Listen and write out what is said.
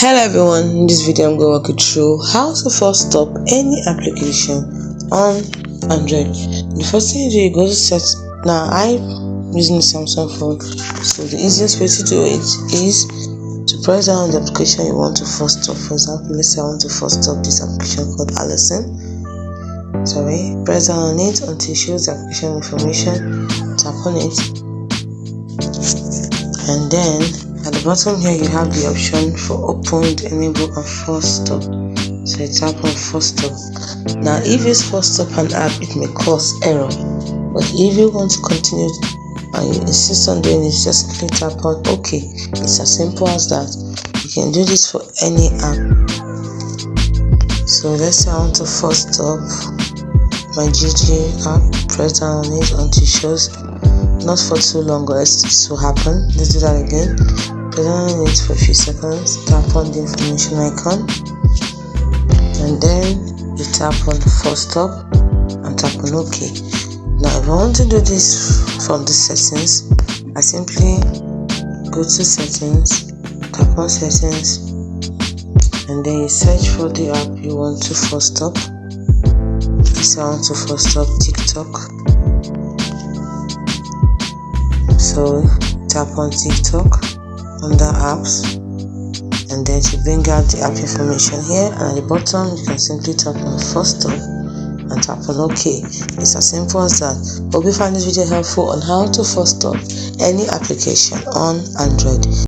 Hello everyone, in this video I'm going to walk you through how to first stop any application on Android. The first thing you do, you go to set. Now I'm using a Samsung phone, so the easiest way to do it is to press down on the application you want to first stop. For example, let's say I want to first stop this application called Allison. Press down on it until it shows the application information. Tap on it, and then at the bottom here you have the option for opened, enable and force stop. So you tap on force stop. Now if it's force stop an app, it may cause error, but if you want to continue and you insist on doing it, just simply tap on OK. It's as simple as that. You can do this for any app. So let's say I want to force stop my GG app. Press down on it until it shows not for too long, or else this will happen. Let's do that again. Press on it for a few seconds, tap on the information icon, and then you tap on force stop and tap on OK. Now if I want to do this from the settings, I simply go to settings, tap on settings, and then you search for the app you want to force stop. This I want to force stop TikTok. So tap on TikTok under apps, and then to bring out the app information here, and at the bottom you can simply tap on force stop and tap on OK. It's as simple as that. Hope you find this video helpful on how to force stop any application on Android.